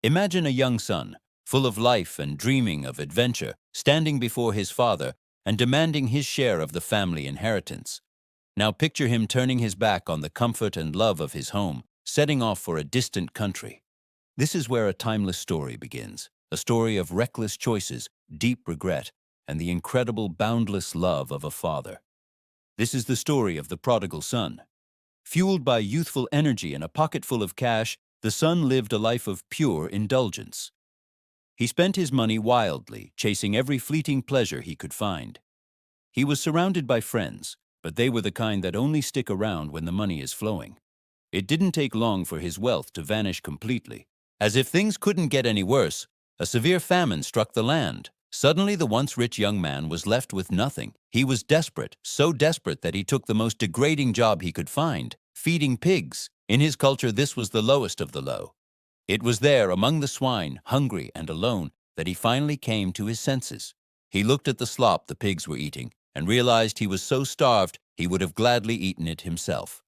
Imagine a young son, full of life and dreaming of adventure, standing before his father and demanding his share of the family inheritance. Now picture him turning his back on the comfort and love of his home, setting off for a distant country. This is where a timeless story begins, a story of reckless choices, deep regret, and the incredible boundless love of a father. This is the story of the prodigal son. Fueled by youthful energy and a pocket full of cash, the son lived a life of pure indulgence. He spent his money wildly, chasing every fleeting pleasure he could find. He was surrounded by friends, but they were the kind that only stick around when the money is flowing. It didn't take long for his wealth to vanish completely. As if things couldn't get any worse, a severe famine struck the land. Suddenly, the once rich young man was left with nothing. He was desperate, so desperate that he took the most degrading job he could find, feeding pigs. In his culture, this was the lowest of the low. It was there, among the swine, hungry and alone, that he finally came to his senses. He looked at the slop the pigs were eating and realized he was so starved he would have gladly eaten it himself.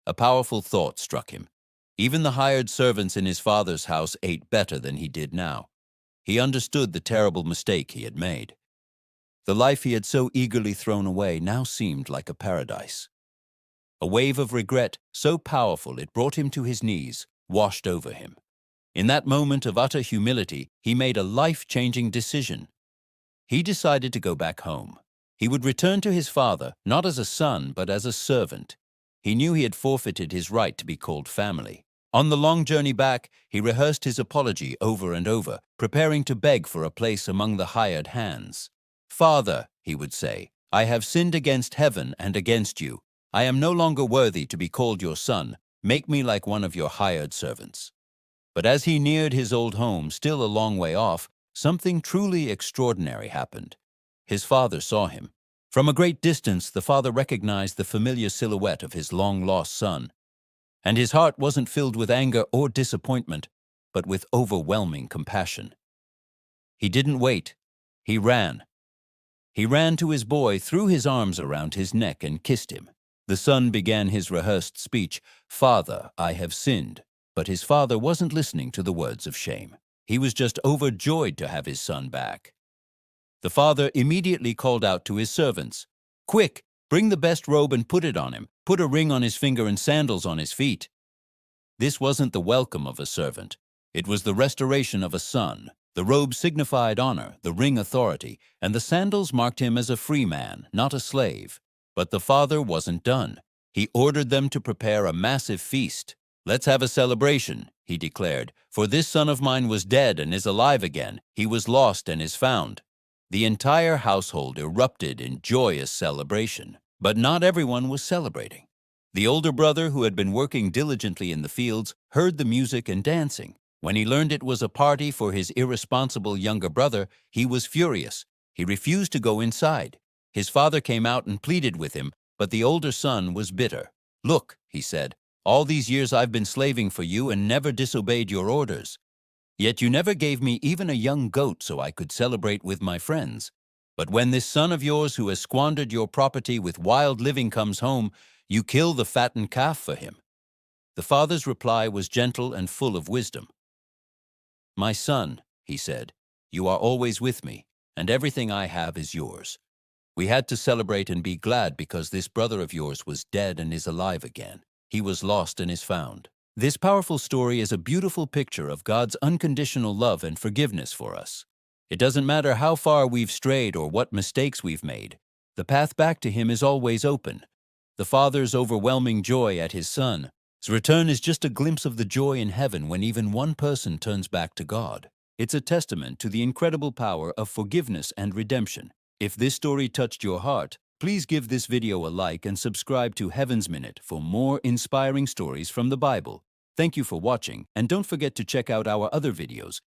A powerful thought struck him. Even the hired servants in his father's house ate better than he did now. He understood the terrible mistake he had made. The life he had so eagerly thrown away now seemed like a paradise. A wave of regret, so powerful it brought him to his knees, washed over him. In that moment of utter humility, he made a life-changing decision. He decided to go back home. He would return to his father, not as a son, but as a servant. He knew he had forfeited his right to be called family. On the long journey back, he rehearsed his apology over and over, preparing to beg for a place among the hired hands. "Father," he would say, "I have sinned against heaven and against you. I am no longer worthy to be called your son. Make me like one of your hired servants." But as he neared his old home, still a long way off, something truly extraordinary happened. His father saw him. From a great distance, the father recognized the familiar silhouette of his long-lost son. And his heart wasn't filled with anger or disappointment, but with overwhelming compassion. He didn't wait. He ran. He ran to his boy, threw his arms around his neck, and kissed him. The son began his rehearsed speech, "Father, I have sinned." But his father wasn't listening to the words of shame. He was just overjoyed to have his son back. The father immediately called out to his servants, "Quick, bring the best robe and put it on him. Put a ring on his finger and sandals on his feet." This wasn't the welcome of a servant. It was the restoration of a son. The robe signified honor, the ring authority, and the sandals marked him as a free man, not a slave. But the father wasn't done. He ordered them to prepare a massive feast. "Let's have a celebration," he declared, "for this son of mine was dead and is alive again. He was lost and is found." The entire household erupted in joyous celebration. But not everyone was celebrating. The older brother, who had been working diligently in the fields, heard the music and dancing. When he learned it was a party for his irresponsible younger brother, he was furious. He refused to go inside. His father came out and pleaded with him, but the older son was bitter. "Look," he said, "all these years I've been slaving for you and never disobeyed your orders. Yet you never gave me even a young goat so I could celebrate with my friends. But when this son of yours who has squandered your property with wild living comes home, you kill the fattened calf for him." The father's reply was gentle and full of wisdom. "My son," he said, "you are always with me, and everything I have is yours. We had to celebrate and be glad because this brother of yours was dead and is alive again. He was lost and is found." This powerful story is a beautiful picture of God's unconditional love and forgiveness for us. It doesn't matter how far we've strayed or what mistakes we've made. The path back to Him is always open. The Father's overwhelming joy at His Son's return is just a glimpse of the joy in heaven when even one person turns back to God. It's a testament to the incredible power of forgiveness and redemption. If this story touched your heart, please give this video a like and subscribe to Heaven's Minute for more inspiring stories from the Bible. Thank you for watching, and don't forget to check out our other videos.